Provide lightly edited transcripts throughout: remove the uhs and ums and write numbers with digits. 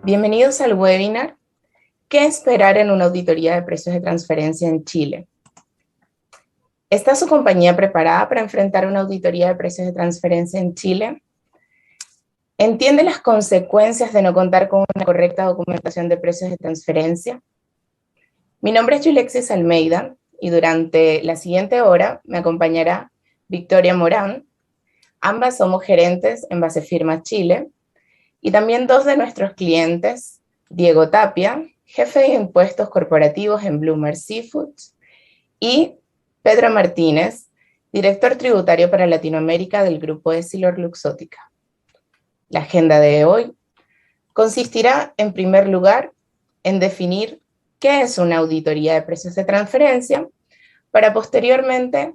Bienvenidos al webinar ¿Qué esperar en una auditoría de precios de transferencia en Chile? ¿Está su compañía preparada para enfrentar una auditoría de precios de transferencia en Chile? ¿Entiende las consecuencias de no contar con una correcta documentación de precios de transferencia? Mi nombre es Yulexis Almeida y durante la siguiente hora me acompañará Victoria Morán. Ambas somos gerentes en Basefirma Chile y también dos de nuestros clientes, Diego Tapia, jefe de impuestos corporativos en Bloomer Seafoods, y Pedro Martínez, director tributario para Latinoamérica del grupo Essilor Luxótica. La agenda de hoy consistirá, en primer lugar, en definir qué es una auditoría de precios de transferencia, para posteriormente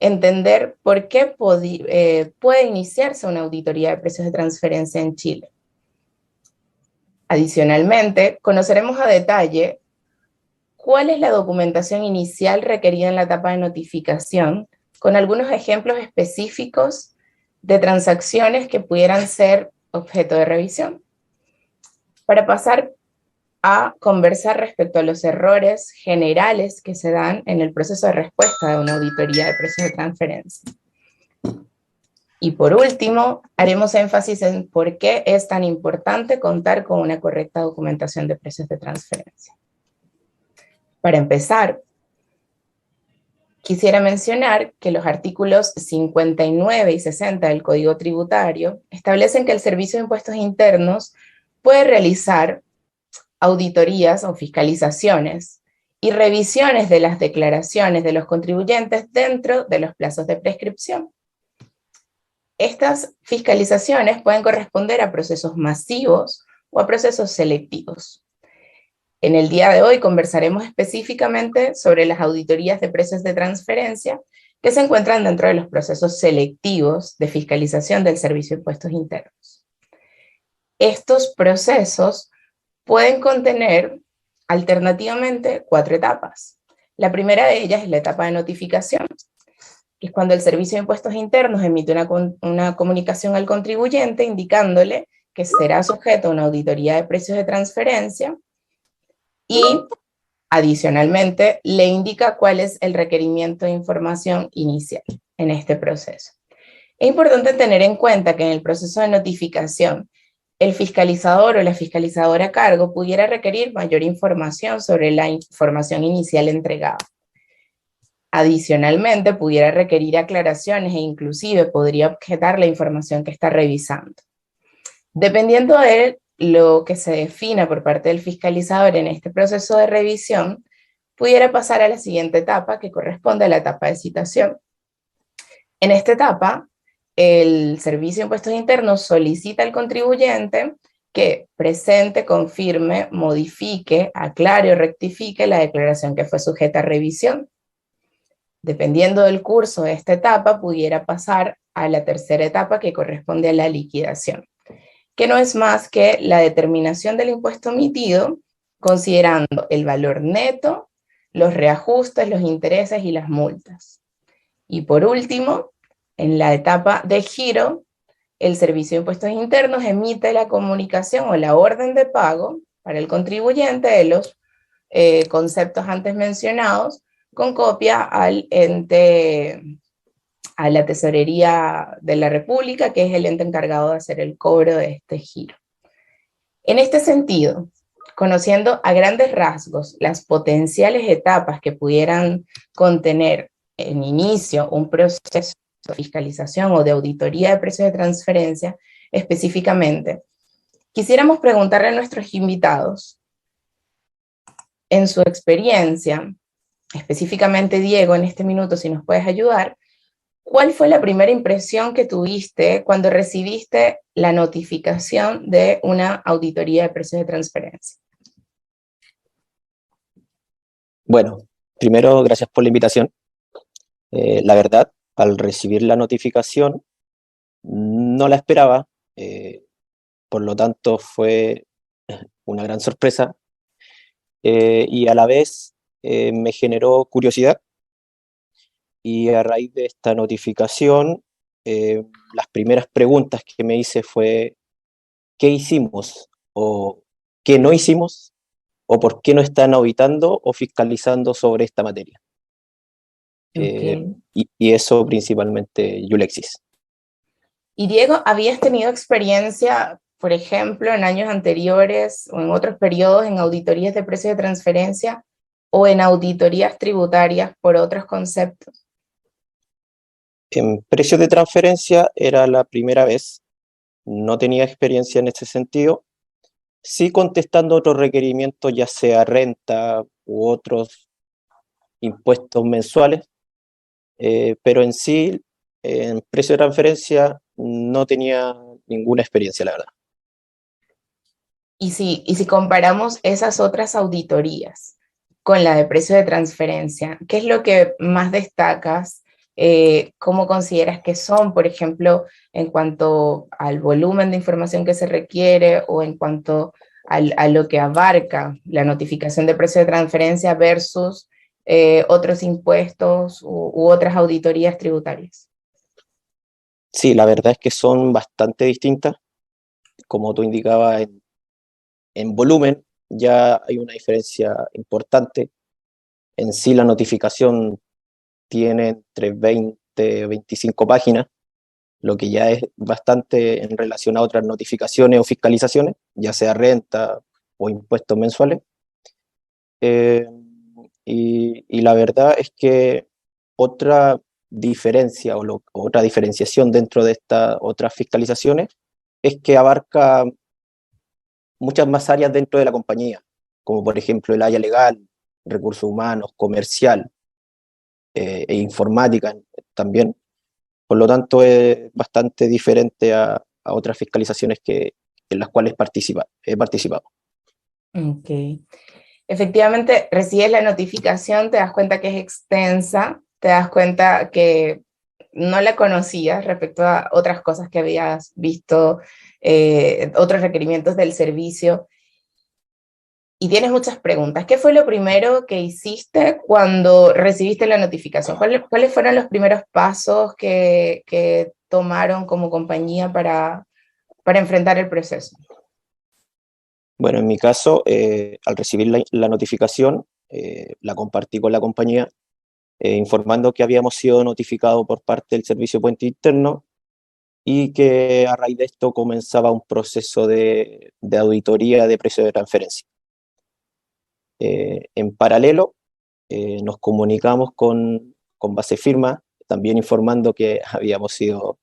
entender por qué puede iniciarse una auditoría de precios de transferencia en Chile. Adicionalmente, conoceremos a detalle cuál es la documentación inicial requerida en la etapa de notificación, con algunos ejemplos específicos de transacciones que pudieran ser objeto de revisión. Para pasar a conversar respecto a los errores generales que se dan en el proceso de respuesta de una auditoría de precios de transferencia. Y por último, haremos énfasis en por qué es tan importante contar con una correcta documentación de precios de transferencia. Para empezar, quisiera mencionar que los artículos 59 y 60 del Código Tributario establecen que el Servicio de Impuestos Internos puede realizar auditorías o fiscalizaciones y revisiones de las declaraciones de los contribuyentes dentro de los plazos de prescripción. Estas fiscalizaciones pueden corresponder a procesos masivos o a procesos selectivos. En el día de hoy conversaremos específicamente sobre las auditorías de precios de transferencia que se encuentran dentro de los procesos selectivos de fiscalización del Servicio de Impuestos Internos. Estos procesos pueden contener alternativamente 4 etapas. La primera de ellas es la etapa de notificación, que es cuando el Servicio de Impuestos Internos emite una comunicación al contribuyente indicándole que será sujeto a una auditoría de precios de transferencia y, adicionalmente, le indica cuál es el requerimiento de información inicial en este proceso. Es importante tener en cuenta que en el proceso de notificación, el fiscalizador o la fiscalizadora a cargo pudiera requerir mayor información sobre la información inicial entregada. Adicionalmente, pudiera requerir aclaraciones e inclusive podría objetar la información que está revisando. Dependiendo de lo que se defina por parte del fiscalizador en este proceso de revisión, pudiera pasar a la siguiente etapa, que corresponde a la etapa de citación. En esta etapa, el Servicio de Impuestos Internos solicita al contribuyente que presente, confirme, modifique, aclare o rectifique la declaración que fue sujeta a revisión. Dependiendo del curso de esta etapa, pudiera pasar a la tercera etapa, que corresponde a la liquidación, que no es más que la determinación del impuesto emitido, considerando el valor neto, los reajustes, los intereses y las multas. Y por último, en la etapa de giro, el Servicio de Impuestos Internos emite la comunicación o la orden de pago para el contribuyente de los conceptos antes mencionados, con copia al ente, a la Tesorería de la República, que es el ente encargado de hacer el cobro de este giro. En este sentido, conociendo a grandes rasgos las potenciales etapas que pudieran contener en inicio un proceso de fiscalización o de auditoría de precios de transferencia, específicamente, quisiéramos preguntarle a nuestros invitados, en su experiencia, específicamente Diego, en este minuto, si nos puedes ayudar, ¿cuál fue la primera impresión que tuviste cuando recibiste la notificación de una auditoría de precios de transferencia? Bueno, primero, gracias por la invitación. La verdad, al recibir la notificación, no la esperaba, por lo tanto fue una gran sorpresa y a la vez me generó curiosidad. Y a raíz de esta notificación, las primeras preguntas que me hice fue, ¿qué hicimos? O qué no hicimos o por qué no están auditando o fiscalizando sobre esta materia. Okay. Y eso principalmente Yulexis. Y Diego, ¿habías tenido experiencia, por ejemplo, en años anteriores o en otros periodos en auditorías de precios de transferencia o en auditorías tributarias por otros conceptos? En precios de transferencia era la primera vez, no tenía experiencia en ese sentido, sí contestando otros requerimientos, ya sea renta u otros impuestos mensuales, pero en sí, en precio de transferencia, no tenía ninguna experiencia, la verdad. Y si comparamos esas otras auditorías con la de precio de transferencia, ¿qué es lo que más destacas? ¿Cómo consideras que son, por ejemplo, en cuanto al volumen de información que se requiere o en cuanto a lo que abarca la notificación de precio de transferencia versus otros impuestos u otras auditorías tributarias? Sí, la verdad es que son bastante distintas. Como tú indicabas, en volumen ya hay una diferencia importante. En sí, la notificación tiene entre 20 y 25 páginas, lo que ya es bastante en relación a otras notificaciones o fiscalizaciones, ya sea renta o impuestos mensuales. Eh, y la verdad es que otra diferencia otra diferenciación dentro de estas otras fiscalizaciones es que abarca muchas más áreas dentro de la compañía, como por ejemplo el área legal, recursos humanos, comercial e informática también. Por lo tanto, es bastante diferente a otras fiscalizaciones en las cuales he participado. Ok. Efectivamente, recibes la notificación, te das cuenta que es extensa, te das cuenta que no la conocías respecto a otras cosas que habías visto, otros requerimientos del servicio, y tienes muchas preguntas. ¿Qué fue lo primero que hiciste cuando recibiste la notificación? ¿Cuáles fueron los primeros pasos que tomaron como compañía para enfrentar el proceso? Bueno, en mi caso, al recibir la notificación, la compartí con la compañía, informando que habíamos sido notificados por parte del Servicio Puente Interno y que a raíz de esto comenzaba un proceso de auditoría de precio de transferencia. En paralelo, nos comunicamos con base firma, también informando que habíamos sido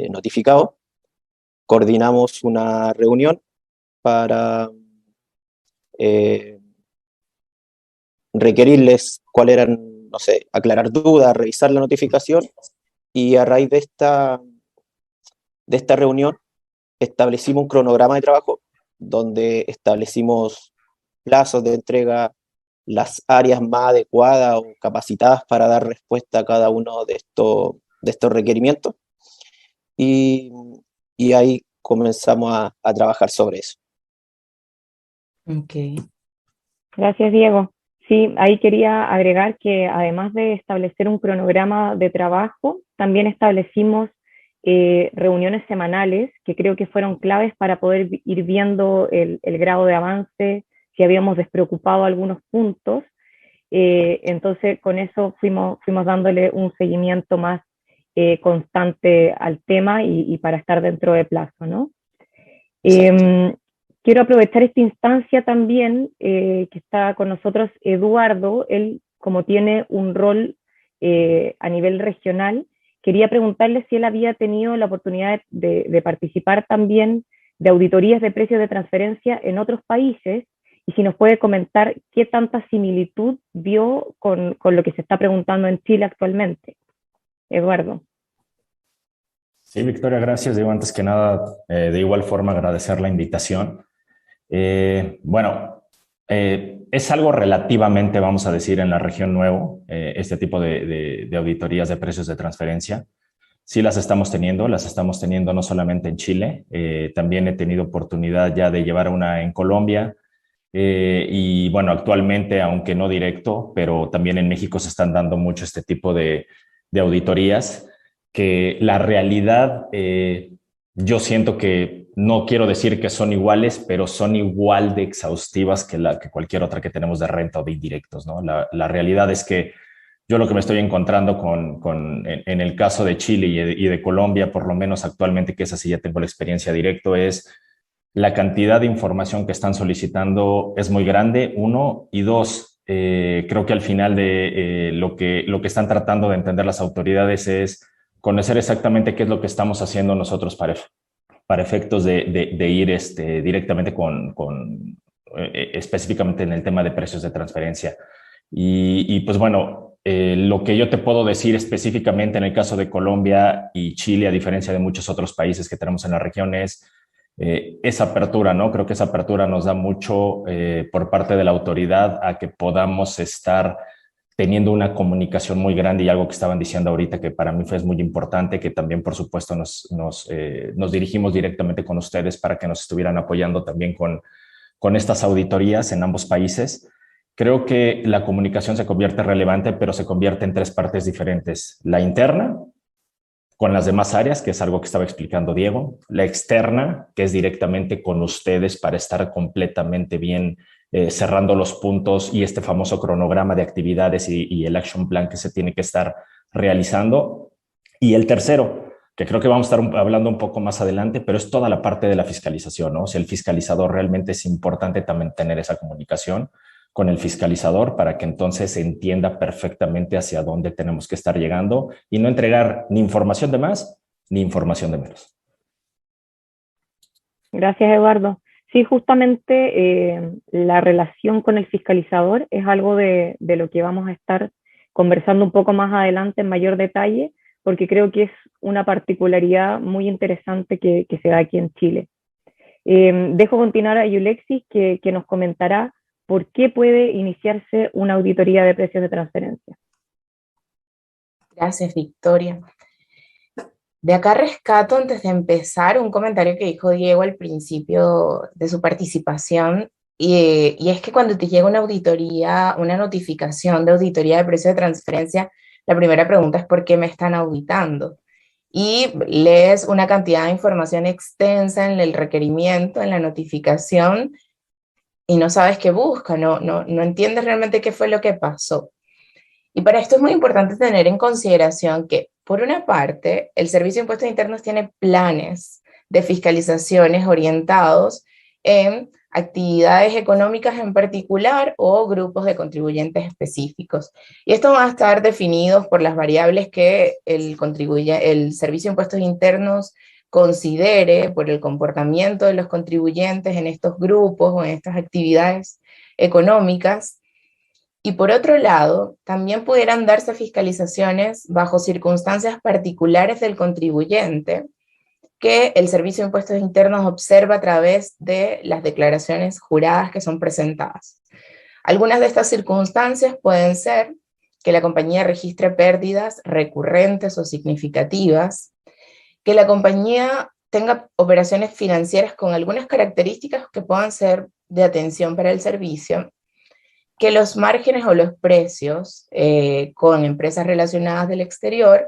notificados. Coordinamos una reunión para eh, requerirles cuáles eran, no sé, aclarar dudas, revisar la notificación, y a raíz de esta reunión establecimos un cronograma de trabajo donde establecimos plazos de entrega, las áreas más adecuadas o capacitadas para dar respuesta a cada uno de estos requerimientos, y, y ahí comenzamos a trabajar sobre eso. Ok. Gracias, Diego. Sí, ahí quería agregar que además de establecer un cronograma de trabajo, también establecimos reuniones semanales que creo que fueron claves para poder ir viendo el grado de avance, si habíamos despreocupado algunos puntos. Entonces, con eso fuimos dándole un seguimiento más constante al tema y para estar dentro de plazo, ¿no? Quiero aprovechar esta instancia también, que está con nosotros Eduardo. Él, como tiene un rol a nivel regional, quería preguntarle si él había tenido la oportunidad de participar también de auditorías de precios de transferencia en otros países, y si nos puede comentar qué tanta similitud vio con lo que se está preguntando en Chile actualmente. Eduardo. Sí, Victoria, gracias. Digo, antes que nada, de igual forma agradecer la invitación. Bueno, es algo relativamente, vamos a decir, en la región nuevo, este tipo de auditorías de precios de transferencia. Sí las estamos teniendo no solamente en Chile, también he tenido oportunidad ya de llevar una en Colombia, y bueno, actualmente, aunque no directo, pero también en México se están dando mucho este tipo de auditorías, que la realidad, yo siento que no quiero decir que son iguales, pero son igual de exhaustivas que cualquier otra que tenemos de renta o de indirectos, ¿no? La realidad es que yo lo que me estoy encontrando en el caso de Chile y de Colombia, por lo menos actualmente, que esa sí ya tengo la experiencia directo, es la cantidad de información que están solicitando es muy grande, uno, y dos, creo que al final de lo que están tratando de entender las autoridades es conocer exactamente qué es lo que estamos haciendo nosotros para efectos de ir directamente específicamente en el tema de precios de transferencia. Y pues bueno, lo que yo te puedo decir específicamente en el caso de Colombia y Chile, a diferencia de muchos otros países que tenemos en la región, es esa apertura, ¿no? Creo que esa apertura nos da mucho por parte de la autoridad a que podamos estar teniendo una comunicación muy grande, y algo que estaban diciendo ahorita que para mí fue muy importante, que también por supuesto nos dirigimos directamente con ustedes para que nos estuvieran apoyando también con estas auditorías en ambos países. Creo que la comunicación se convierte relevante, pero se convierte en tres partes diferentes. La interna, con las demás áreas, que es algo que estaba explicando Diego. La externa, que es directamente con ustedes para estar completamente bien cerrando los puntos y este famoso cronograma de actividades y el action plan que se tiene que estar realizando. Y el tercero, que creo que vamos a estar hablando un poco más adelante, pero es toda la parte de la fiscalización, ¿no? O sea, el fiscalizador, realmente es importante también tener esa comunicación con el fiscalizador para que entonces se entienda perfectamente hacia dónde tenemos que estar llegando y no entregar ni información de más ni información de menos. Gracias, Eduardo. Sí, justamente la relación con el fiscalizador es algo de lo que vamos a estar conversando un poco más adelante en mayor detalle, porque creo que es una particularidad muy interesante que se da aquí en Chile. Dejo continuar a Yulexis, que nos comentará por qué puede iniciarse una auditoría de precios de transferencia. Gracias, Victoria. De acá rescato, antes de empezar, un comentario que dijo Diego al principio de su participación, y es que cuando te llega una auditoría, una notificación de auditoría de precio de transferencia, la primera pregunta es ¿por qué me están auditando? Y lees una cantidad de información extensa en el requerimiento, en la notificación, y no sabes qué busca, no entiendes realmente qué fue lo que pasó. Y para esto es muy importante tener en consideración que, por una parte, el Servicio de Impuestos Internos tiene planes de fiscalizaciones orientados en actividades económicas en particular o grupos de contribuyentes específicos. Y esto va a estar definidos por las variables que el Servicio de Impuestos Internos considere por el comportamiento de los contribuyentes en estos grupos o en estas actividades económicas. Y por otro lado, también pudieran darse fiscalizaciones bajo circunstancias particulares del contribuyente que el Servicio de Impuestos Internos observa a través de las declaraciones juradas que son presentadas. Algunas de estas circunstancias pueden ser que la compañía registre pérdidas recurrentes o significativas, que la compañía tenga operaciones financieras con algunas características que puedan ser de atención para el servicio, que los márgenes o los precios con empresas relacionadas del exterior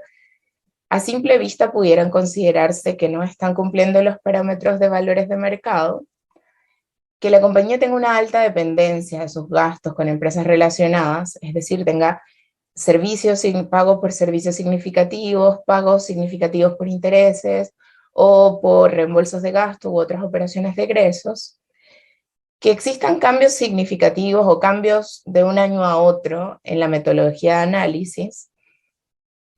a simple vista pudieran considerarse que no están cumpliendo los parámetros de valores de mercado, que la compañía tenga una alta dependencia de sus gastos con empresas relacionadas, es decir, tenga pagos por servicios significativos, pagos significativos por intereses o por reembolsos de gastos u otras operaciones de egresos, que existan cambios significativos o cambios de un año a otro en la metodología de análisis,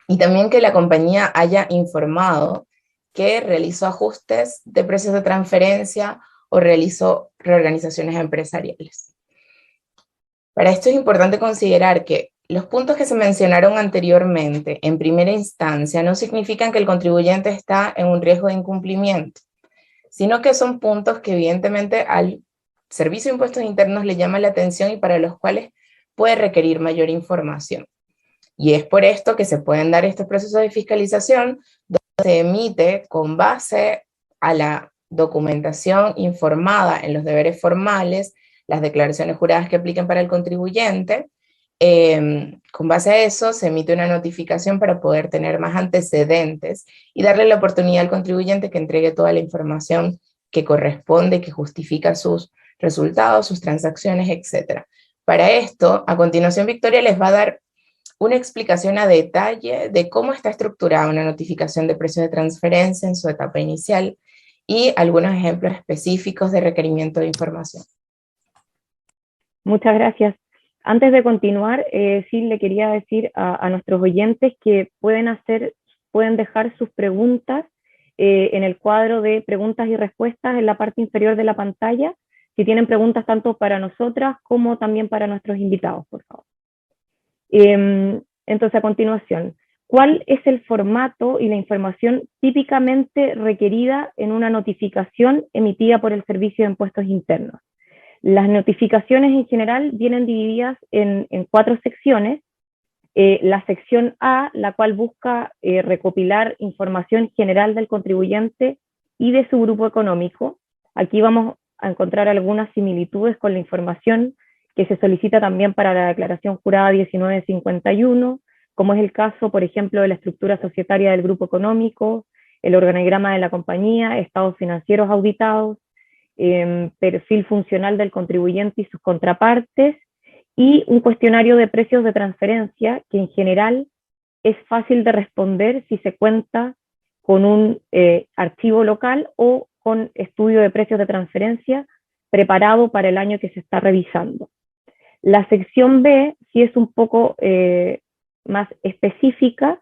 y también que la compañía haya informado que realizó ajustes de precios de transferencia o realizó reorganizaciones empresariales. Para esto es importante considerar que los puntos que se mencionaron anteriormente en primera instancia no significan que el contribuyente está en un riesgo de incumplimiento, sino que son puntos que evidentemente al Servicio de Impuestos Internos le llama la atención y para los cuales puede requerir mayor información. Y es por esto que se pueden dar estos procesos de fiscalización donde se emite con base a la documentación informada en los deberes formales, las declaraciones juradas que apliquen para el contribuyente. Con base a eso se emite una notificación para poder tener más antecedentes y darle la oportunidad al contribuyente que entregue toda la información que corresponde, que justifica sus resultados, sus transacciones, etc. Para esto, a continuación, Victoria les va a dar una explicación a detalle de cómo está estructurada una notificación de precio de transferencia en su etapa inicial y algunos ejemplos específicos de requerimiento de información. Muchas gracias. Antes de continuar, sí le quería decir a nuestros oyentes que pueden dejar sus preguntas en el cuadro de preguntas y respuestas en la parte inferior de la pantalla, si tienen preguntas tanto para nosotras como también para nuestros invitados, por favor. Entonces, a continuación, ¿cuál es el formato y la información típicamente requerida en una notificación emitida por el Servicio de Impuestos Internos? Las notificaciones en general vienen divididas en 4 secciones. La sección A, la cual busca recopilar información general del contribuyente y de su grupo económico. Aquí vamos a encontrar algunas similitudes con la información que se solicita también para la declaración jurada 1951, como es el caso, por ejemplo, de la estructura societaria del grupo económico, el organigrama de la compañía, estados financieros auditados, perfil funcional del contribuyente y sus contrapartes, y un cuestionario de precios de transferencia que en general es fácil de responder si se cuenta con un archivo local o con estudio de precios de transferencia preparado para el año que se está revisando. La sección B sí es un poco más específica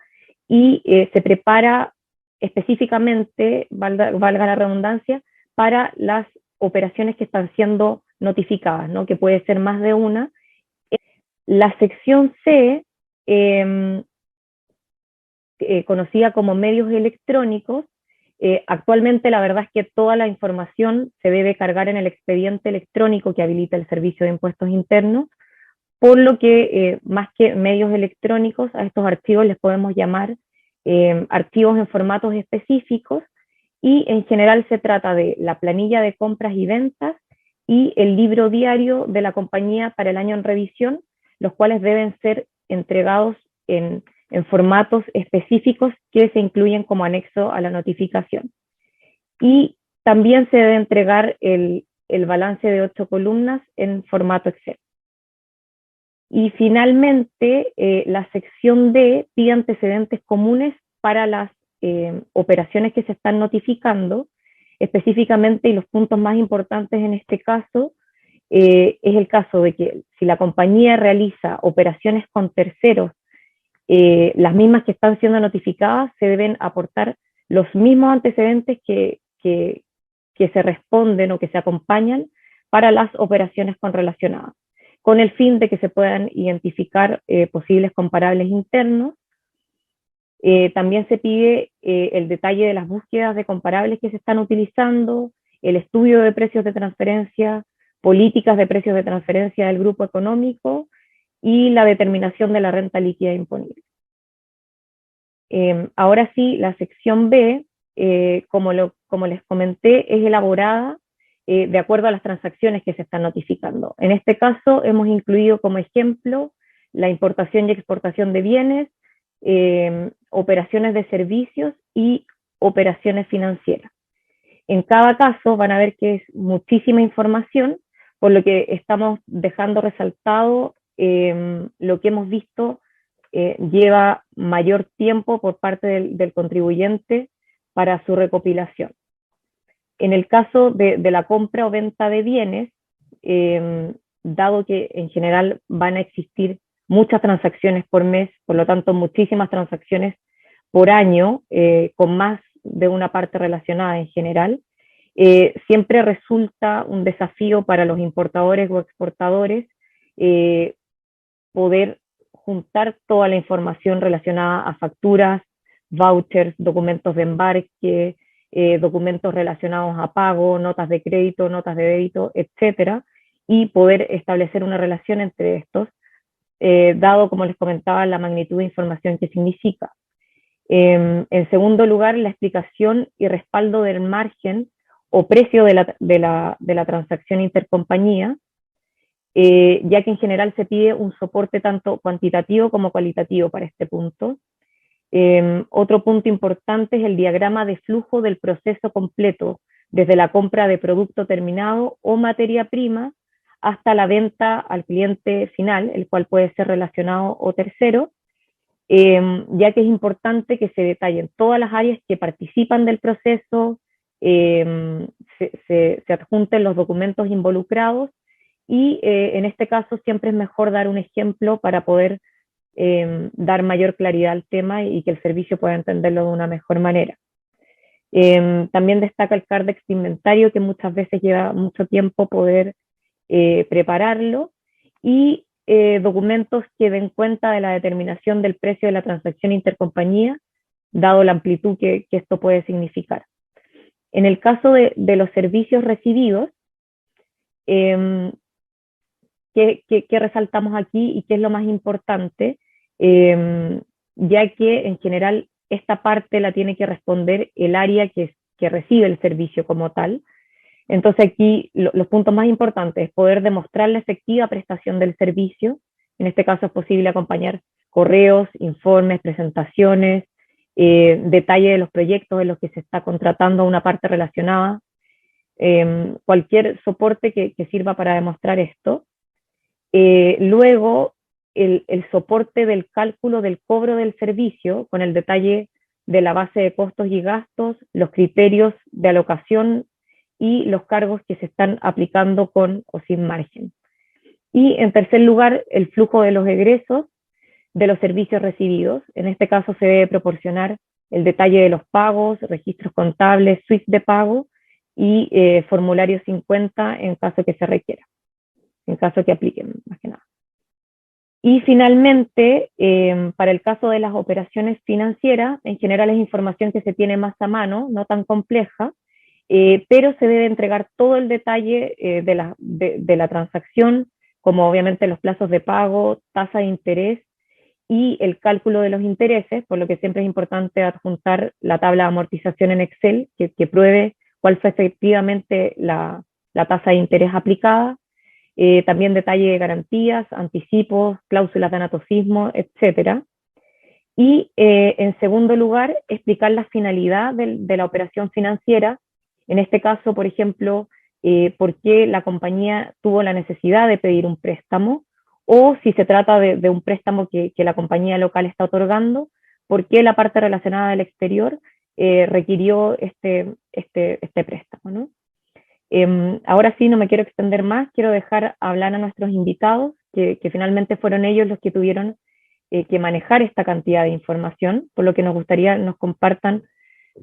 y se prepara específicamente, valga la redundancia, para las operaciones que están siendo notificadas, ¿no? Que puede ser más de una. La sección C, conocida como medios electrónicos, actualmente la verdad es que toda la información se debe cargar en el expediente electrónico que habilita el Servicio de Impuestos Internos, por lo que más que medios electrónicos, a estos archivos les podemos llamar archivos en formatos específicos, y en general se trata de la planilla de compras y ventas y el libro diario de la compañía para el año en revisión, los cuales deben ser entregados en formatos específicos que se incluyen como anexo a la notificación. Y también se debe entregar el balance de 8 columnas en formato Excel. Y finalmente, la sección D pide antecedentes comunes para las operaciones que se están notificando, específicamente, y los puntos más importantes en este caso, es el caso de que si la compañía realiza operaciones con terceros, las mismas que están siendo notificadas, se deben aportar los mismos antecedentes que se responden o que se acompañan para las operaciones relacionadas, con el fin de que se puedan identificar posibles comparables internos. También se pide el detalle de las búsquedas de comparables que se están utilizando, el estudio de precios de transferencia, políticas de precios de transferencia del grupo económico y la determinación de la renta líquida imponible. Ahora sí, la sección B, como les comenté, es elaborada de acuerdo a las transacciones que se están notificando. En este caso hemos incluido como ejemplo la importación y exportación de bienes, operaciones de servicios y operaciones financieras. En cada caso van a ver que es muchísima información, por lo que estamos dejando resaltado lo que hemos visto lleva mayor tiempo por parte del contribuyente para su recopilación. En el caso de la compra o venta de bienes, dado que en general van a existir muchas transacciones por mes, por lo tanto muchísimas transacciones por año, con más de una parte relacionada en general, siempre resulta un desafío para los importadores o exportadores poder juntar toda la información relacionada a facturas, vouchers, documentos de embarque, documentos relacionados a pago, notas de crédito, notas de débito, etcétera, y poder establecer una relación entre estos, dado, como les comentaba, la magnitud de información que significa. En segundo lugar, la explicación y respaldo del margen o precio de la transacción intercompañía, ya que en general se pide un soporte tanto cuantitativo como cualitativo para este punto. Otro punto importante es el diagrama de flujo del proceso completo desde la compra de producto terminado o materia prima hasta la venta al cliente final, el cual puede ser relacionado o tercero, ya que es importante que se detallen todas las áreas que participan del proceso, se adjunten los documentos involucrados y en este caso siempre es mejor dar un ejemplo para poder dar mayor claridad al tema y que el servicio pueda entenderlo de una mejor manera. También destaca el Cardex de inventario, que muchas veces lleva mucho tiempo poder prepararlo, y documentos que den cuenta de la determinación del precio de la transacción intercompañía, dado la amplitud que esto puede significar. En el caso de los servicios recibidos, ¿qué resaltamos aquí y qué es lo más importante? Ya que en general esta parte la tiene que responder el área que recibe el servicio como tal. Entonces aquí los puntos más importantes es poder demostrar la efectiva prestación del servicio. En este caso es posible acompañar correos, informes, presentaciones, detalle de los proyectos en los que se está contratando una parte relacionada, cualquier soporte que sirva para demostrar esto. Luego, el soporte del cálculo del cobro del servicio, con el detalle de la base de costos y gastos, los criterios de alocación y los cargos que se están aplicando con o sin margen. Y en tercer lugar, el flujo de los egresos de los servicios recibidos. En este caso se debe proporcionar el detalle de los pagos, registros contables, suites de pago y formulario 50 en caso que se requiera, en caso que apliquen, más que nada. Y finalmente, para el caso de las operaciones financieras, en general es información que se tiene más a mano, no tan compleja, pero se debe entregar todo el detalle de la transacción, como obviamente los plazos de pago, tasa de interés y el cálculo de los intereses, por lo que siempre es importante adjuntar la tabla de amortización en Excel, que pruebe cuál fue efectivamente la tasa de interés aplicada. También detalle de garantías, anticipos, cláusulas de anatocismo, etc. Y en segundo lugar, explicar la finalidad de la operación financiera. En este caso, por ejemplo, por qué la compañía tuvo la necesidad de pedir un préstamo, o si se trata de un préstamo que la compañía local está otorgando, por qué la parte relacionada del exterior requirió este préstamo, ¿no? Ahora sí, no me quiero extender más, quiero dejar hablar a nuestros invitados, que finalmente fueron ellos los que tuvieron que manejar esta cantidad de información, por lo que nos gustaría nos compartan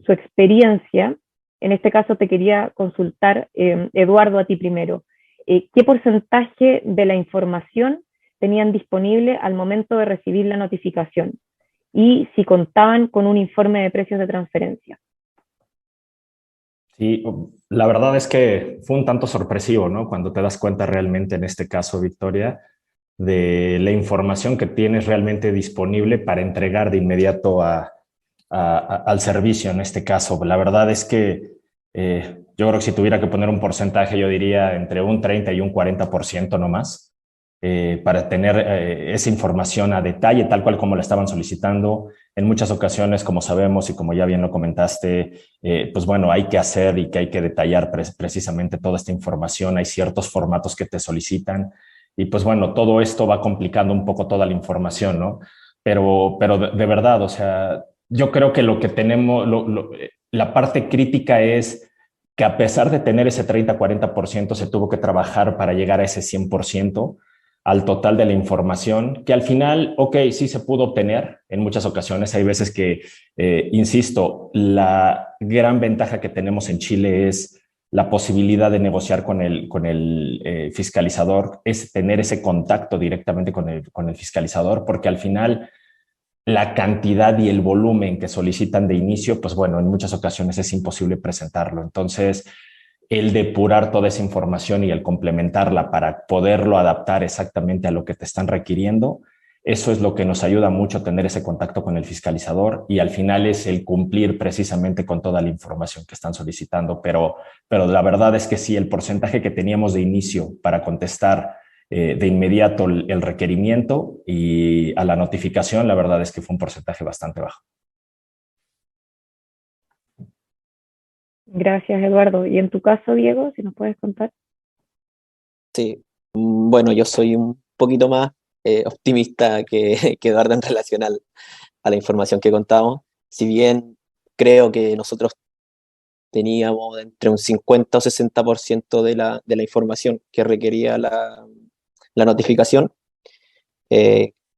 su experiencia. En este caso te quería consultar, Eduardo, a ti primero. ¿Qué porcentaje de la información tenían disponible al momento de recibir la notificación? Y si contaban con un informe de precios de transferencia. Sí, la verdad es que fue un tanto sorpresivo, ¿no? Cuando te das cuenta realmente, en este caso, Victoria, de la información que tienes realmente disponible para entregar de inmediato al servicio, en este caso. La verdad es que yo creo que si tuviera que poner un porcentaje, yo diría entre un 30 y un 40% no más, para tener esa información a detalle, tal cual como la estaban solicitando. En muchas ocasiones, como sabemos y como ya bien lo comentaste, pues bueno, hay que hacer y que hay que detallar precisamente toda esta información. Hay ciertos formatos que te solicitan y pues bueno, todo esto va complicando un poco toda la información, ¿no? Pero de verdad, o sea, yo creo que lo que tenemos, la parte crítica es que a pesar de tener ese 30-40%, se tuvo que trabajar para llegar a ese 100%, al total de la información, que al final, ok, sí se pudo obtener en muchas ocasiones. Hay veces que, insisto, la gran ventaja que tenemos en Chile es la posibilidad de negociar con el fiscalizador, es tener ese contacto directamente con el fiscalizador, porque al final la cantidad y el volumen que solicitan de inicio, pues bueno, en muchas ocasiones es imposible presentarlo. Entonces, el depurar toda esa información y el complementarla para poderlo adaptar exactamente a lo que te están requiriendo, eso es lo que nos ayuda mucho a tener ese contacto con el fiscalizador, y al final es el cumplir precisamente con toda la información que están solicitando. Pero la verdad es que sí, el porcentaje que teníamos de inicio para contestar de inmediato el requerimiento y a la notificación, la verdad es que fue un porcentaje bastante bajo. Gracias, Eduardo. Y en tu caso, Diego, si nos puedes contar. Sí, bueno, yo soy un poquito más optimista que Eduardo en relación a la información que contamos. Si bien creo que nosotros teníamos entre un 50 o 60% de la información que requería la notificación.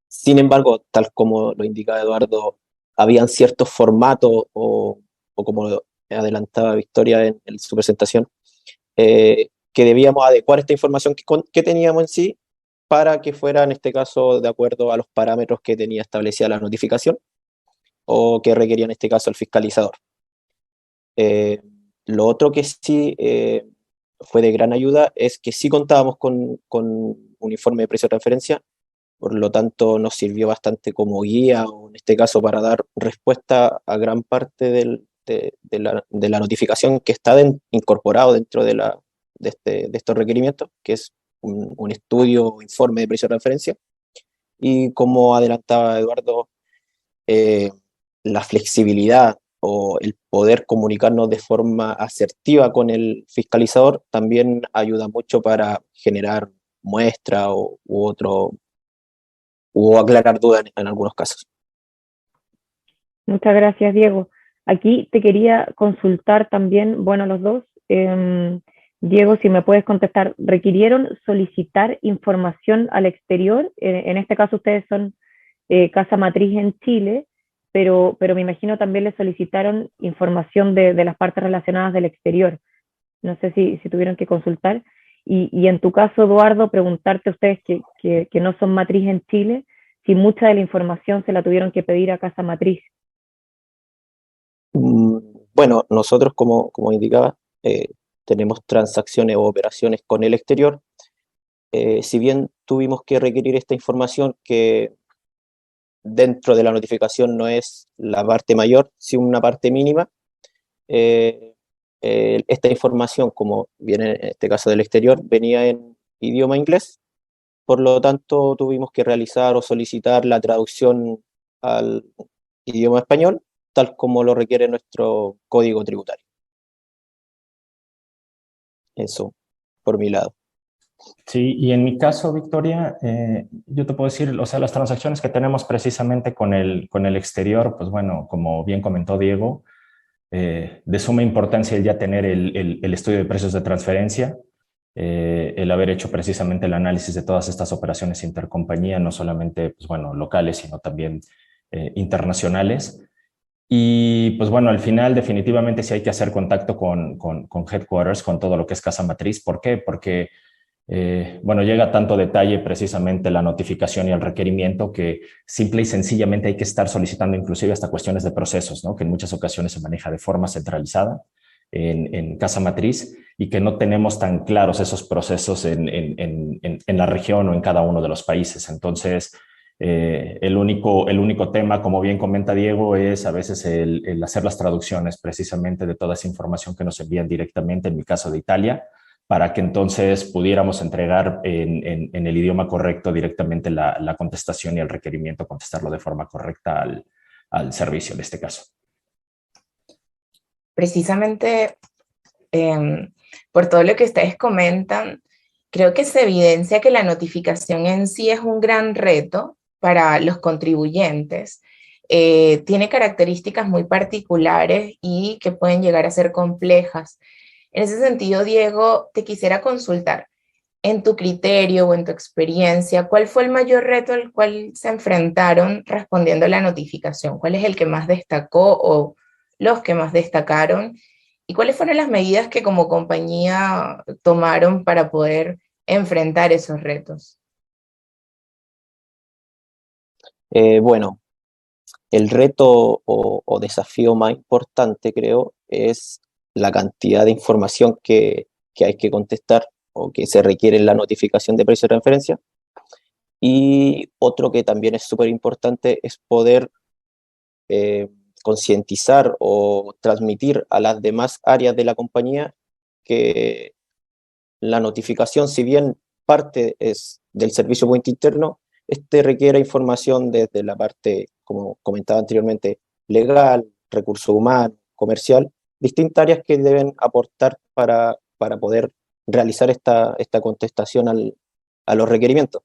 Sin embargo, tal como lo indicaba Eduardo, habían ciertos formatos o como adelantaba Victoria en su presentación, que debíamos adecuar esta información que teníamos en sí para que fuera, en este caso, de acuerdo a los parámetros que tenía establecida la notificación o que requería, en este caso, el fiscalizador. Lo otro que sí fue de gran ayuda es que sí contábamos con un informe de precio de referencia, por lo tanto nos sirvió bastante como guía, o en este caso para dar respuesta a gran parte de la notificación que está incorporado dentro de estos requerimientos, que es un estudio o informe de precio de referencia. Y como adelantaba Eduardo, eh, la flexibilidad o el poder comunicarnos de forma asertiva con el fiscalizador también ayuda mucho para generar muestra o aclarar dudas en algunos casos. Muchas gracias, Diego. Aquí te quería consultar también, bueno, los dos. Diego, si me puedes contestar, ¿requirieron solicitar información al exterior? En este caso ustedes son casa matriz en Chile, pero me imagino también les solicitaron información de las partes relacionadas del exterior. No sé si tuvieron que consultar. Y en tu caso, Eduardo, preguntarte a ustedes que no son matriz en Chile, si mucha de la información se la tuvieron que pedir a casa matriz. Mm, Bueno, nosotros, como indicaba, tenemos transacciones o operaciones con el exterior. Si bien tuvimos que requerir esta información que dentro de la notificación no es la parte mayor, sino una parte mínima, eh, esta información, como viene en este caso del exterior, venía en idioma inglés, por lo tanto tuvimos que realizar o solicitar la traducción al idioma español, tal como lo requiere nuestro código tributario. Eso, por mi lado. Sí, y en mi caso, Victoria, yo te puedo decir, o sea, las transacciones que tenemos precisamente con el exterior, pues bueno, como bien comentó Diego, de suma importancia el ya tener el estudio de precios de transferencia, el haber hecho precisamente el análisis de todas estas operaciones intercompañía, no solamente, pues bueno, locales, sino también internacionales. Y pues bueno, al final definitivamente sí hay que hacer contacto con headquarters, con todo lo que es casa matriz. ¿Por qué? Porque bueno, llega tanto detalle precisamente la notificación y el requerimiento que simple y sencillamente hay que estar solicitando inclusive hasta cuestiones de procesos, ¿no? Que en muchas ocasiones se maneja de forma centralizada en casa matriz y que no tenemos tan claros esos procesos en la región o en cada uno de los países. Entonces, el único tema, como bien comenta Diego, es a veces el hacer las traducciones precisamente de toda esa información que nos envían directamente, en mi caso de Italia, para que entonces pudiéramos entregar en el idioma correcto directamente la contestación y el requerimiento, contestarlo de forma correcta al servicio en este caso. Precisamente por todo lo que ustedes comentan, creo que se evidencia que la notificación en sí es un gran reto para los contribuyentes. Tiene características muy particulares y que pueden llegar a ser complejas. En ese sentido, Diego, te quisiera consultar, en tu criterio o en tu experiencia, ¿cuál fue el mayor reto al cual se enfrentaron respondiendo a la notificación? ¿Cuál es el que más destacó o los que más destacaron? ¿Y cuáles fueron las medidas que como compañía tomaron para poder enfrentar esos retos? Bueno, el reto o desafío más importante, creo, es la cantidad de información que hay que contestar o que se requiere en la notificación de precio de referencia. Y otro que también es súper importante es poder eh, concientizar o transmitir a las demás áreas de la compañía que la notificación, si bien parte es del servicio puente interno, este requiere información desde la parte, como comentaba anteriormente, legal, recursos humanos, comercial, distintas áreas que deben aportar para poder realizar esta contestación a los requerimientos.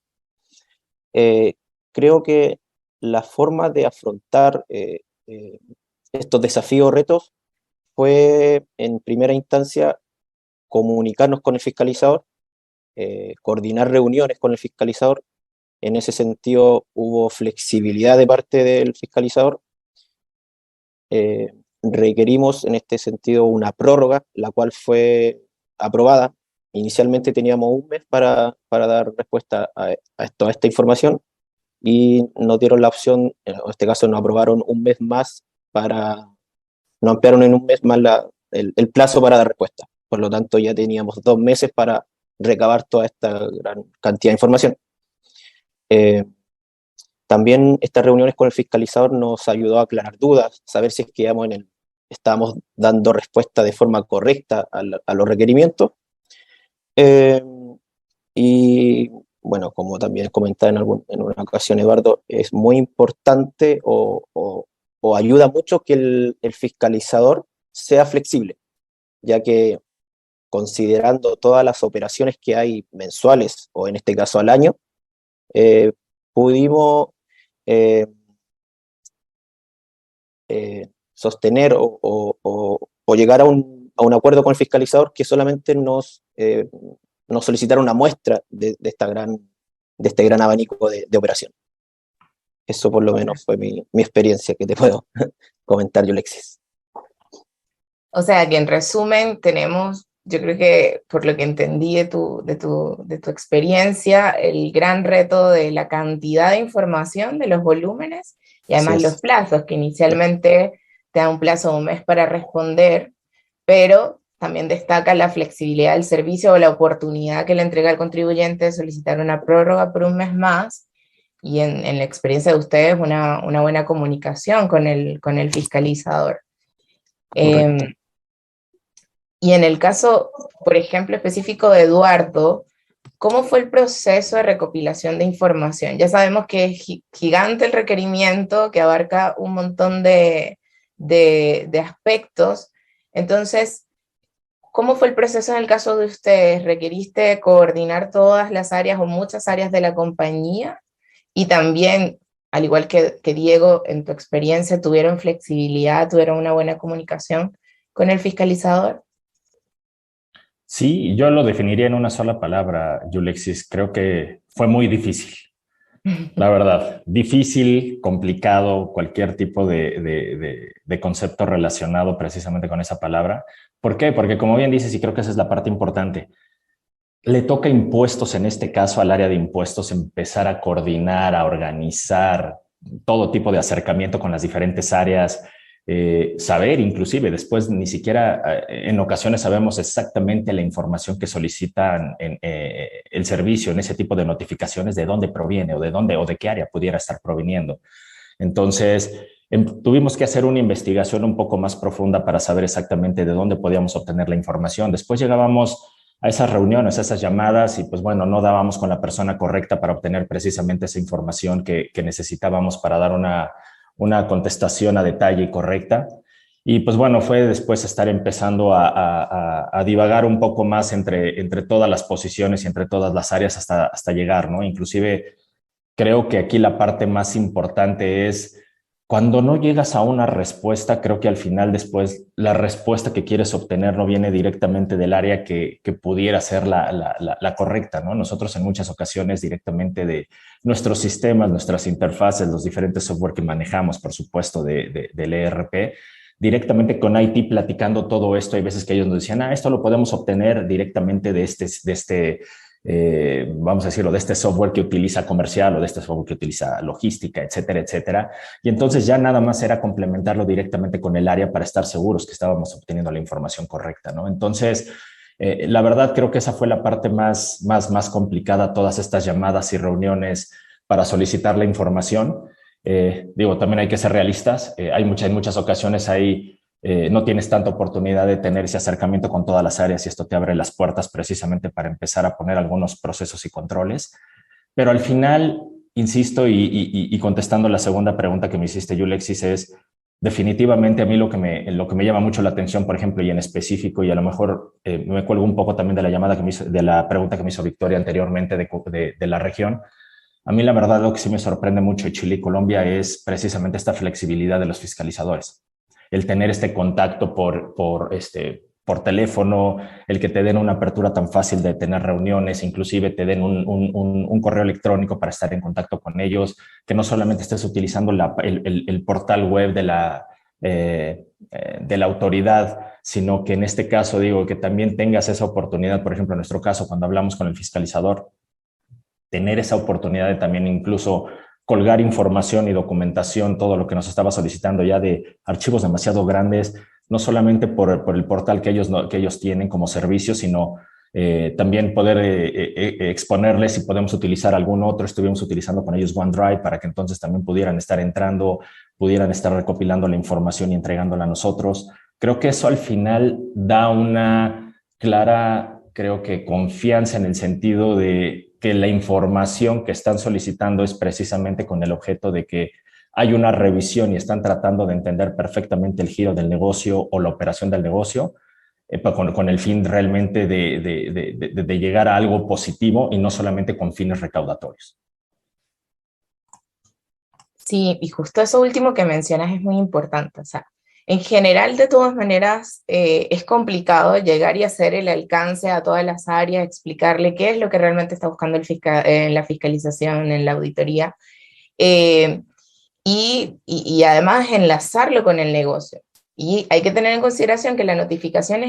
Creo que la forma de afrontar estos desafíos o retos fue, en primera instancia, comunicarnos con el fiscalizador, coordinar reuniones con el fiscalizador. En ese sentido, hubo flexibilidad de parte del fiscalizador. Requerimos, en este sentido, una prórroga, la cual fue aprobada. Inicialmente teníamos un mes para dar respuesta a toda esta información, y nos dieron la opción, en este caso nos aprobaron un mes más nos ampliaron en un mes más el plazo para dar respuesta. Por lo tanto, ya teníamos 2 meses para recabar toda esta gran cantidad de información. También estas reuniones con el fiscalizador nos ayudó a aclarar dudas, saber si es que estábamos dando respuesta de forma correcta a los requerimientos. Y bueno, como también comentaba en una ocasión Eduardo, es muy importante o ayuda mucho que el fiscalizador sea flexible, ya que considerando todas las operaciones que hay mensuales, o en este caso al año, pudimos sostener o llegar a un acuerdo con el fiscalizador que solamente nos solicitara una muestra de este gran abanico de operación. Eso por lo menos fue mi experiencia que te puedo comentar, Yulexis. O sea que en resumen tenemos, yo creo que por lo que entendí de tu experiencia, el gran reto de la cantidad de información, de los volúmenes, y además los plazos, que inicialmente te da un plazo de un mes para responder, pero también destaca la flexibilidad del servicio o la oportunidad que le entrega al contribuyente de solicitar una prórroga por un mes más, y en la experiencia de ustedes una buena comunicación con el fiscalizador. Y en el caso, por ejemplo, específico de Eduardo, ¿cómo fue el proceso de recopilación de información? Ya sabemos que es gigante el requerimiento, que abarca un montón de aspectos. Entonces, ¿cómo fue el proceso en el caso de ustedes? ¿Requeriste coordinar todas las áreas o muchas áreas de la compañía? Y también, al igual que Diego, en tu experiencia, ¿tuvieron flexibilidad, tuvieron una buena comunicación con el fiscalizador? Sí, yo lo definiría en una sola palabra, Yulexis. Creo que fue muy difícil. La verdad, difícil, complicado, cualquier tipo de concepto relacionado precisamente con esa palabra. ¿Por qué? Porque como bien dices, y creo que esa es la parte importante, le toca impuestos, en este caso al área de impuestos, empezar a coordinar, a organizar todo tipo de acercamiento con las diferentes áreas, saber inclusive, después ni siquiera en ocasiones sabemos exactamente la información que solicitan el servicio en ese tipo de notificaciones, de dónde proviene o de qué área pudiera estar proviniendo. Entonces, tuvimos que hacer una investigación un poco más profunda para saber exactamente de dónde podíamos obtener la información. Después llegábamos a esas reuniones, a esas llamadas, y pues bueno, no dábamos con la persona correcta para obtener precisamente esa información que necesitábamos para dar una contestación a detalle y correcta. Y pues bueno, fue después estar empezando a divagar un poco más entre todas las posiciones y entre todas las áreas hasta llegar, ¿no? Inclusive creo que aquí la parte más importante es cuando no llegas a una respuesta, creo que al final después la respuesta que quieres obtener no viene directamente del área que pudiera ser la correcta, ¿no? Nosotros en muchas ocasiones directamente de nuestros sistemas, nuestras interfaces, los diferentes software que manejamos, por supuesto, del ERP, directamente con IT platicando todo esto, hay veces que ellos nos decían, esto lo podemos obtener directamente de este vamos a decirlo, de este software que utiliza comercial o de este software que utiliza logística, etcétera, etcétera. Y entonces ya nada más era complementarlo directamente con el área para estar seguros que estábamos obteniendo la información correcta, ¿no? Entonces, la verdad creo que esa fue la parte más complicada, todas estas llamadas y reuniones para solicitar la información. Digo, también hay que ser realistas. En muchas ocasiones ahí no tienes tanta oportunidad de tener ese acercamiento con todas las áreas, y esto te abre las puertas precisamente para empezar a poner algunos procesos y controles. Pero al final, insisto, y contestando la segunda pregunta que me hiciste, Yulexis, es definitivamente a mí lo que me llama mucho la atención, por ejemplo, y en específico, y a lo mejor me cuelgo un poco también de la llamada que me hizo, de la pregunta que me hizo Victoria anteriormente de la región. A mí la verdad lo que sí me sorprende mucho de Chile y Colombia es precisamente esta flexibilidad de los fiscalizadores. El tener este contacto por teléfono, el que te den una apertura tan fácil de tener reuniones, inclusive te den un correo electrónico para estar en contacto con ellos, que no solamente estés utilizando el portal web de la autoridad, sino que en este caso digo que también tengas esa oportunidad, por ejemplo, en nuestro caso, cuando hablamos con el fiscalizador, tener esa oportunidad de también incluso colgar información y documentación, todo lo que nos estaba solicitando ya de archivos demasiado grandes, no solamente por el portal que ellos tienen como servicio, sino también poder exponerles si podemos utilizar algún otro. Estuvimos utilizando con ellos OneDrive para que entonces también pudieran estar entrando, pudieran estar recopilando la información y entregándola a nosotros. Creo que eso al final da una clara, creo que confianza en el sentido de que la información que están solicitando es precisamente con el objeto de que hay una revisión y están tratando de entender perfectamente el giro del negocio o la operación del negocio con el fin realmente de llegar a algo positivo y no solamente con fines recaudatorios. Sí, y justo eso último que mencionas es muy importante. O sea, en general, de todas maneras, es complicado llegar y hacer el alcance a todas las áreas, explicarle qué es lo que realmente está buscando en la fiscalización, en la auditoría, eh, y además enlazarlo con el negocio. Y hay que tener en consideración que la notificación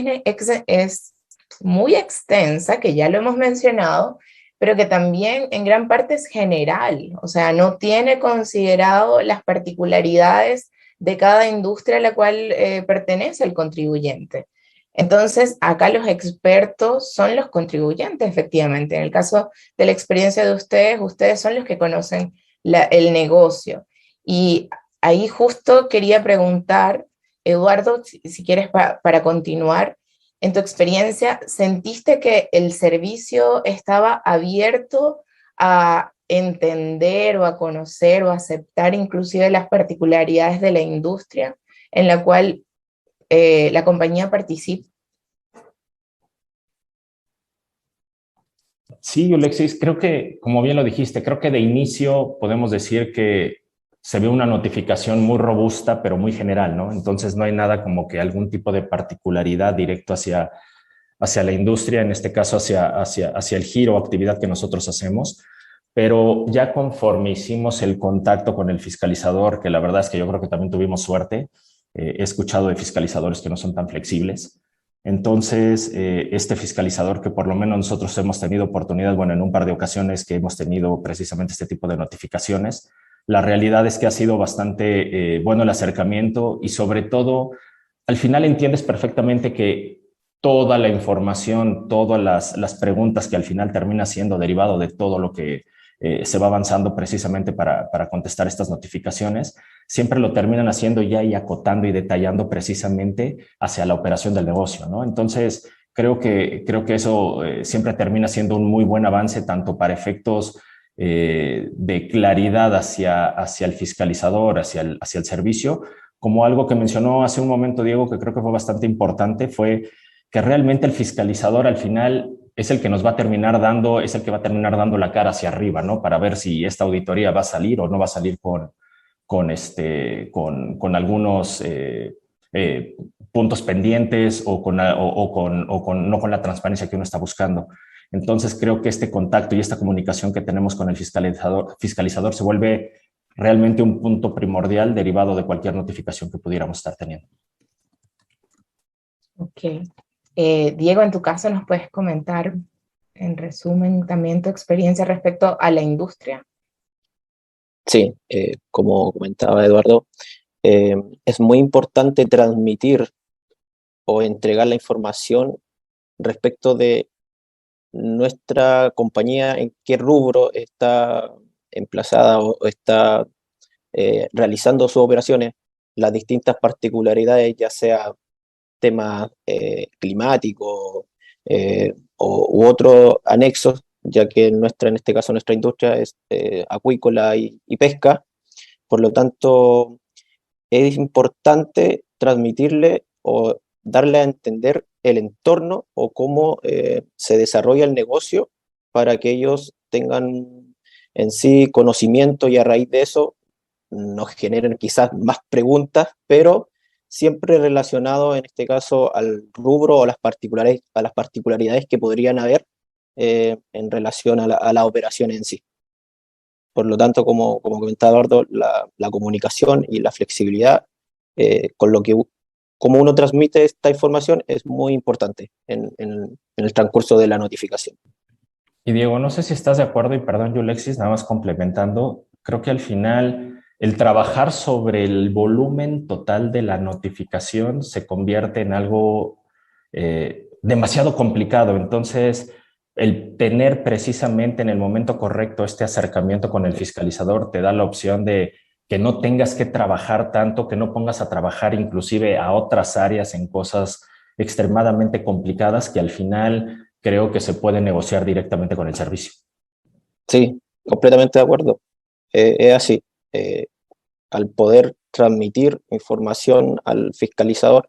es muy extensa, que ya lo hemos mencionado, pero que también en gran parte es general, o sea, no tiene considerado las particularidades de cada industria a la cual pertenece el contribuyente. Entonces, acá los expertos son los contribuyentes, efectivamente. En el caso de la experiencia de ustedes son los que conocen el negocio. Y ahí justo quería preguntar, Eduardo, si quieres para continuar, en tu experiencia, ¿sentiste que el servicio estaba abierto a entender o a conocer o a aceptar inclusive las particularidades de la industria en la cual la compañía participa? Sí, Alexis, creo que, como bien lo dijiste, creo que de inicio podemos decir que se ve una notificación muy robusta, pero muy general, ¿no? Entonces no hay nada como que algún tipo de particularidad directo hacia la industria, en este caso hacia el giro o actividad que nosotros hacemos. Pero ya conforme hicimos el contacto con el fiscalizador, que la verdad es que yo creo que también tuvimos suerte, he escuchado de fiscalizadores que no son tan flexibles. Entonces, este fiscalizador que por lo menos nosotros hemos tenido oportunidad, bueno, en un par de ocasiones que hemos tenido precisamente este tipo de notificaciones, la realidad es que ha sido bastante bueno el acercamiento y sobre todo, al final entiendes perfectamente que toda la información, todas las preguntas que al final termina siendo derivado de todo lo que se va avanzando precisamente para contestar estas notificaciones, siempre lo terminan haciendo ya y acotando y detallando precisamente hacia la operación del negocio, ¿no? Entonces, creo que eso siempre termina siendo un muy buen avance, tanto para efectos de claridad hacia el fiscalizador, hacia el servicio, como algo que mencionó hace un momento Diego, que creo que fue bastante importante, fue que realmente el fiscalizador al final es el que nos va a terminar dando, es el que va a terminar dando la cara hacia arriba, ¿no? Para ver si esta auditoría va a salir o no va a salir con algunos puntos pendientes o no con la transparencia que uno está buscando. Entonces creo que este contacto y esta comunicación que tenemos con el fiscalizador se vuelve realmente un punto primordial derivado de cualquier notificación que pudiéramos estar teniendo. Ok. Diego, en tu caso, ¿nos puedes comentar en resumen también tu experiencia respecto a la industria? Sí, como comentaba Eduardo, es muy importante transmitir o entregar la información respecto de nuestra compañía, en qué rubro está emplazada o está realizando sus operaciones, las distintas particularidades, ya sea temas climáticos u otros anexos, ya que en este caso nuestra industria es acuícola y pesca. Por lo tanto, es importante transmitirle o darle a entender el entorno o cómo se desarrolla el negocio para que ellos tengan en sí conocimiento y a raíz de eso nos generen quizás más preguntas, pero siempre relacionado en este caso al rubro o a las particularidades que podrían haber en relación a la operación en sí. Por lo tanto, como comentaba Eduardo, la comunicación y la flexibilidad con lo que cómo uno transmite esta información es muy importante en el transcurso de la notificación. Y Diego, no sé si estás de acuerdo, y perdón, yo, Alexis, nada más complementando, creo que al final el trabajar sobre el volumen total de la notificación se convierte en algo demasiado complicado. Entonces, el tener precisamente en el momento correcto este acercamiento con el fiscalizador te da la opción de que no tengas que trabajar tanto, que no pongas a trabajar inclusive a otras áreas en cosas extremadamente complicadas que al final creo que se puede negociar directamente con el servicio. Sí, completamente de acuerdo. Es así. Eh, Al poder transmitir información al fiscalizador,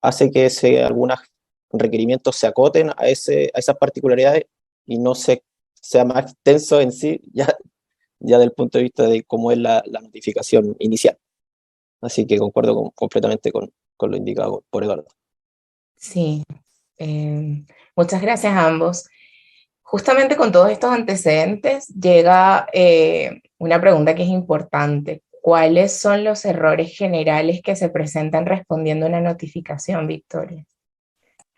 hace que algunos requerimientos se acoten a esas particularidades y no sea más extenso en sí, ya del punto de vista de cómo es la notificación inicial. Así que concuerdo completamente con lo indicado por Eduardo. Sí, muchas gracias a ambos. Justamente con todos estos antecedentes llega una pregunta que es importante. ¿Cuáles son los errores generales que se presentan respondiendo a una notificación, Victoria?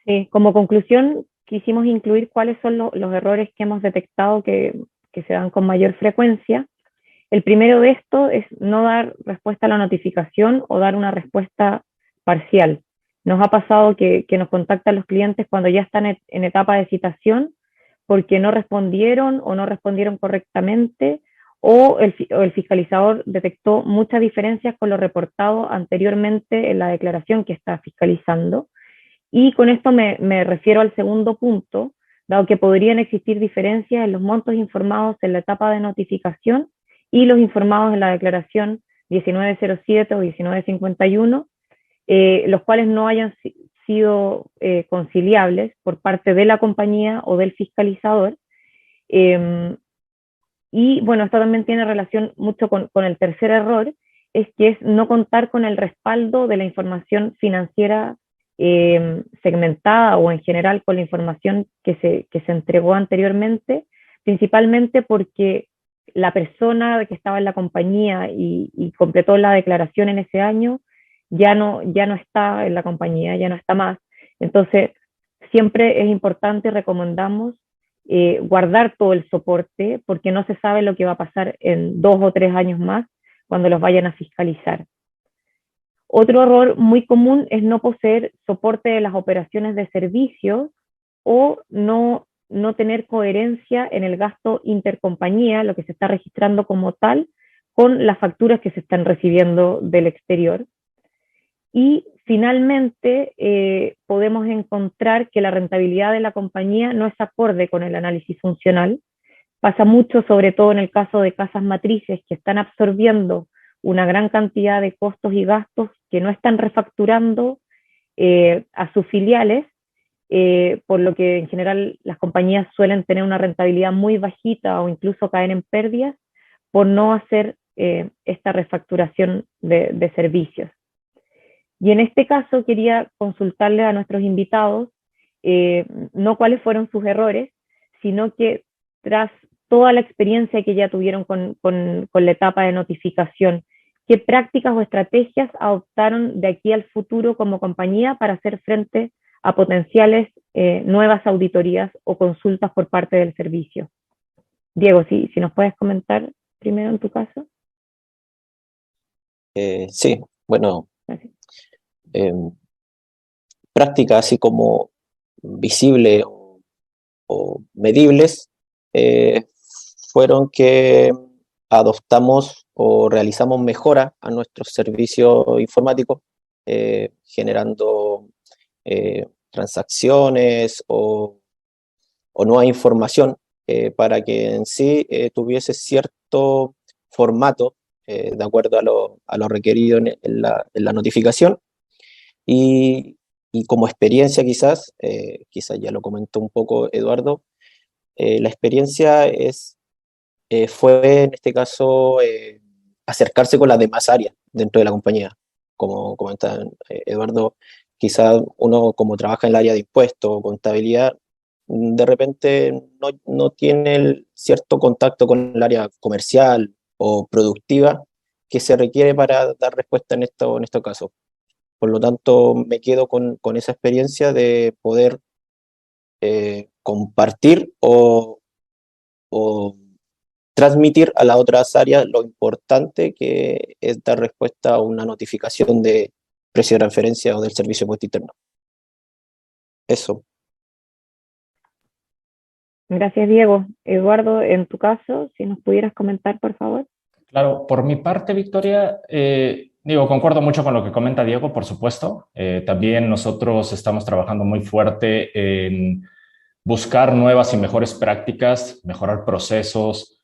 Sí, como conclusión, quisimos incluir cuáles son los errores que hemos detectado que se dan con mayor frecuencia. El primero de estos es no dar respuesta a la notificación o dar una respuesta parcial. Nos ha pasado que nos contactan los clientes cuando ya están en etapa de citación porque no respondieron o no respondieron correctamente o el fiscalizador detectó muchas diferencias con lo reportado anteriormente en la declaración que está fiscalizando. Y con esto me refiero al segundo punto, dado que podrían existir diferencias en los montos informados en la etapa de notificación y los informados en la declaración 1907 o 1951, los cuales no hayan sido conciliables por parte de la compañía o del fiscalizador. Y bueno, esto también tiene relación mucho con el tercer error, que es no contar con el respaldo de la información financiera segmentada o en general con la información que se entregó anteriormente, principalmente porque la persona que estaba en la compañía y completó la declaración en ese año ya no está en la compañía, ya no está más. Entonces, siempre es importante y recomendamos guardar todo el soporte porque no se sabe lo que va a pasar en 2 o 3 años más cuando los vayan a fiscalizar. Otro error muy común es no poseer soporte de las operaciones de servicios o no tener coherencia en el gasto intercompañía, lo que se está registrando como tal, con las facturas que se están recibiendo del exterior. Y finalmente podemos encontrar que la rentabilidad de la compañía no es acorde con el análisis funcional. Pasa mucho, sobre todo en el caso de casas matrices que están absorbiendo una gran cantidad de costos y gastos que no están refacturando a sus filiales, por lo que en general las compañías suelen tener una rentabilidad muy bajita o incluso caer en pérdidas por no hacer esta refacturación de servicios. Y en este caso quería consultarle a nuestros invitados no cuáles fueron sus errores, sino que tras toda la experiencia que ya tuvieron con la etapa de notificación, ¿qué prácticas o estrategias adoptaron de aquí al futuro como compañía para hacer frente a potenciales nuevas auditorías o consultas por parte del servicio? Diego, si nos puedes comentar primero en tu caso. Sí, bueno, Gracias. Prácticas así como visibles o medibles fueron que adoptamos o realizamos mejora a nuestros servicios informáticos, generando transacciones o nueva información para que en sí tuviese cierto formato de acuerdo a lo requerido en la notificación. Y como experiencia quizás ya lo comentó un poco Eduardo, la experiencia fue en este caso acercarse con las demás áreas dentro de la compañía. Como comenta Eduardo, quizás uno como trabaja en el área de impuestos o contabilidad, de repente no tiene el cierto contacto con el área comercial o productiva que se requiere para dar respuesta en estos casos. Por lo tanto, me quedo con esa experiencia de poder compartir o transmitir a las otras áreas lo importante que es dar respuesta a una notificación de precio de transferencia o del servicio de impuesto interno. Eso. Gracias, Diego. Eduardo, en tu caso, si nos pudieras comentar, por favor. Claro, por mi parte, Victoria, concuerdo mucho con lo que comenta Diego, por supuesto. También nosotros estamos trabajando muy fuerte en buscar nuevas y mejores prácticas, mejorar procesos,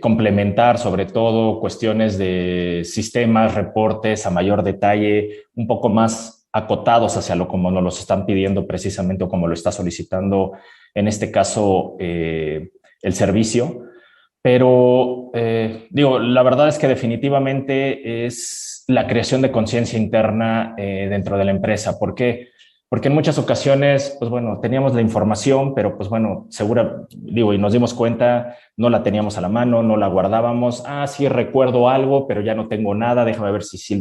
complementar sobre todo cuestiones de sistemas, reportes a mayor detalle, un poco más acotados hacia lo como nos los están pidiendo precisamente o como lo está solicitando en este caso el servicio. Pero la verdad es que definitivamente es la creación de conciencia interna dentro de la empresa. ¿Por qué? Porque en muchas ocasiones, pues bueno, teníamos la información, pero pues bueno, y nos dimos cuenta, no la teníamos a la mano, no la guardábamos. Ah, sí, recuerdo algo, pero ya no tengo nada. Déjame ver si sí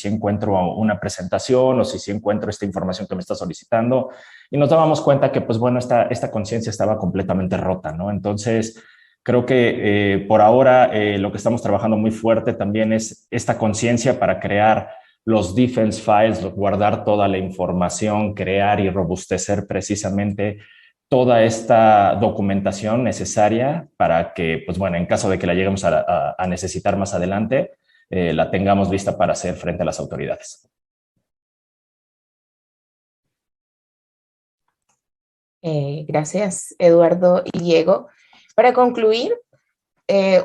encuentro una presentación o si sí encuentro esta información que me está solicitando. Y nos dábamos cuenta que, pues bueno, esta conciencia estaba completamente rota, ¿no? Entonces, creo que por ahora lo que estamos trabajando muy fuerte también es esta conciencia para crear los defense files, guardar toda la información, crear y robustecer precisamente toda esta documentación necesaria para que, pues bueno, en caso de que la lleguemos a necesitar más adelante, la tengamos lista para hacer frente a las autoridades. Gracias, Eduardo y Diego. Para concluir,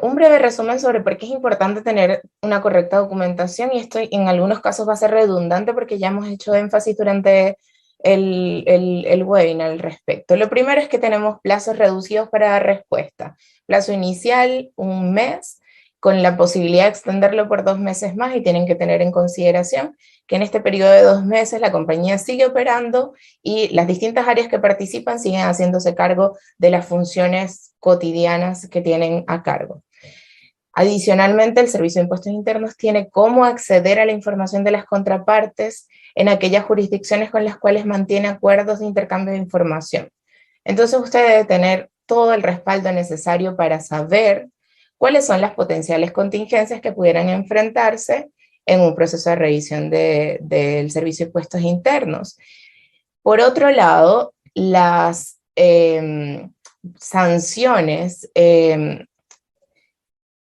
un breve resumen sobre por qué es importante tener una correcta documentación, y esto en algunos casos va a ser redundante porque ya hemos hecho énfasis durante el webinar al respecto. Lo primero es que tenemos plazos reducidos para dar respuesta. Plazo inicial, 1 mes, con la posibilidad de extenderlo por 2 meses más, y tienen que tener en consideración que en este periodo de 2 meses la compañía sigue operando y las distintas áreas que participan siguen haciéndose cargo de las funciones cotidianas que tienen a cargo. Adicionalmente, el Servicio de Impuestos Internos tiene cómo acceder a la información de las contrapartes en aquellas jurisdicciones con las cuales mantiene acuerdos de intercambio de información. Entonces usted debe tener todo el respaldo necesario para saber cuáles son las potenciales contingencias que pudieran enfrentarse en un proceso de revisión del Servicio de Impuestos Internos. Por otro lado, las sanciones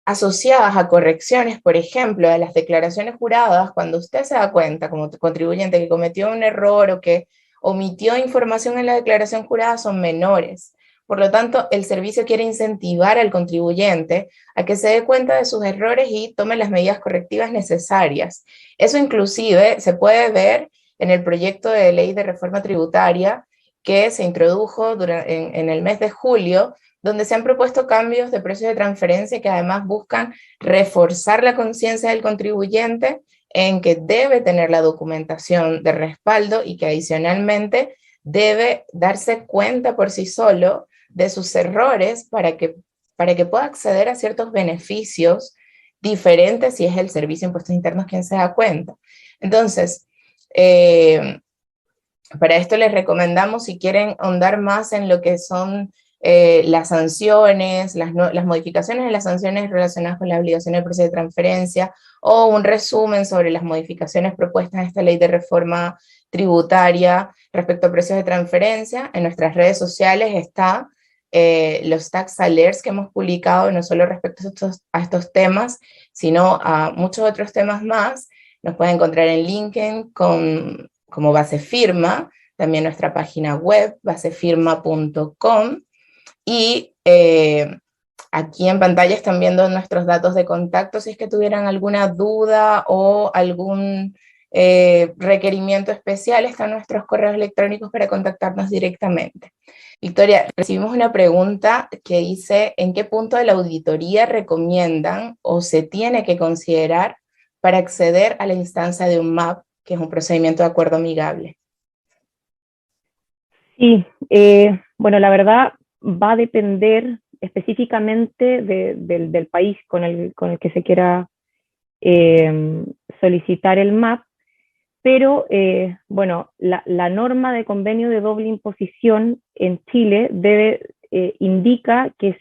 asociadas a correcciones, por ejemplo, de las declaraciones juradas, cuando usted se da cuenta como contribuyente que cometió un error o que omitió información en la declaración jurada, son menores. Por lo tanto, el servicio quiere incentivar al contribuyente a que se dé cuenta de sus errores y tome las medidas correctivas necesarias. Eso inclusive se puede ver en el proyecto de ley de reforma tributaria que se introdujo en el mes de julio, donde se han propuesto cambios de precios de transferencia que además buscan reforzar la conciencia del contribuyente en que debe tener la documentación de respaldo y que adicionalmente debe darse cuenta por sí solo de sus errores para que pueda acceder a ciertos beneficios diferentes si es el Servicio de Impuestos Internos quien se da cuenta. Entonces, para esto les recomendamos, si quieren ahondar más en lo que son las sanciones, las modificaciones de las sanciones relacionadas con la obligación de precio de transferencia, o un resumen sobre las modificaciones propuestas en esta ley de reforma tributaria respecto a precios de transferencia, en nuestras redes sociales está los tax alerts que hemos publicado, no solo respecto a estos temas, sino a muchos otros temas más. Nos pueden encontrar en LinkedIn como Basefirma, también nuestra página web, basefirma.com, y Aquí en pantalla están viendo nuestros datos de contacto si es que tuvieran alguna duda o algún requerimiento especial. Están nuestros correos electrónicos para contactarnos directamente. Victoria, recibimos una pregunta que dice, ¿en qué punto de la auditoría recomiendan o se tiene que considerar para acceder a la instancia de un MAP, que es un procedimiento de acuerdo amigable? Sí, bueno, la verdad va a depender específicamente del país con el que se quiera solicitar el MAP, pero bueno, la norma de convenio de doble imposición en Chile indica que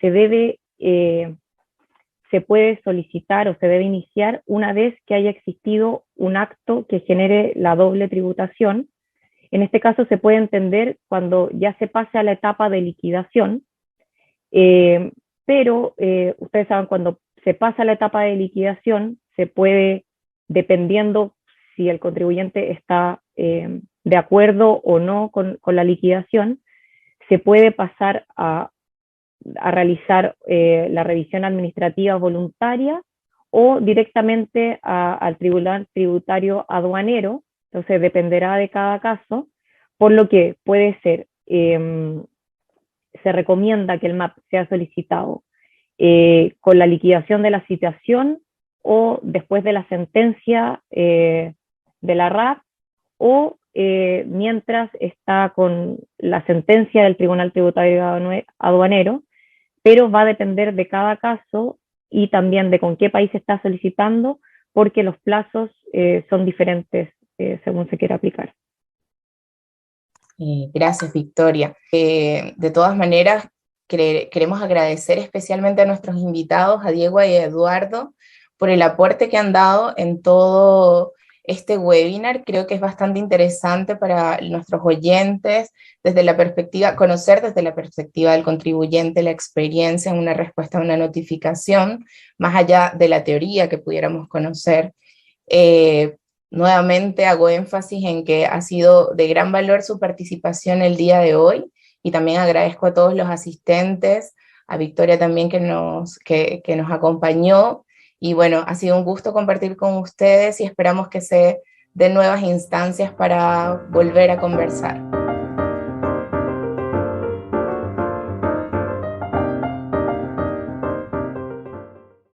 se puede solicitar o se debe iniciar una vez que haya existido un acto que genere la doble tributación. En este caso se puede entender cuando ya se pase a la etapa de liquidación, pero ustedes saben, cuando se pasa a la etapa de liquidación, se puede, dependiendo si el contribuyente está de acuerdo o no con la liquidación, se puede pasar a realizar la revisión administrativa voluntaria o directamente al Tribunal Tributario Aduanero. Entonces dependerá de cada caso, por lo que puede ser, se recomienda que el MAP sea solicitado con la liquidación de la citación o después de la sentencia de la RAP, o mientras está con la sentencia del Tribunal Tributario Aduanero, pero va a depender de cada caso y también de con qué país se está solicitando, porque los plazos son diferentes según se quiera aplicar. Gracias, Victoria. De todas maneras, queremos agradecer especialmente a nuestros invitados, a Diego y a Eduardo, por el aporte que han dado en todo este webinar. Creo que es bastante interesante para nuestros oyentes, conocer desde la perspectiva del contribuyente la experiencia en una respuesta a una notificación, más allá de la teoría que pudiéramos conocer. Nuevamente hago énfasis en que ha sido de gran valor su participación el día de hoy, y también agradezco a todos los asistentes, a Victoria también que nos acompañó, y bueno, ha sido un gusto compartir con ustedes y esperamos que se den nuevas instancias para volver a conversar.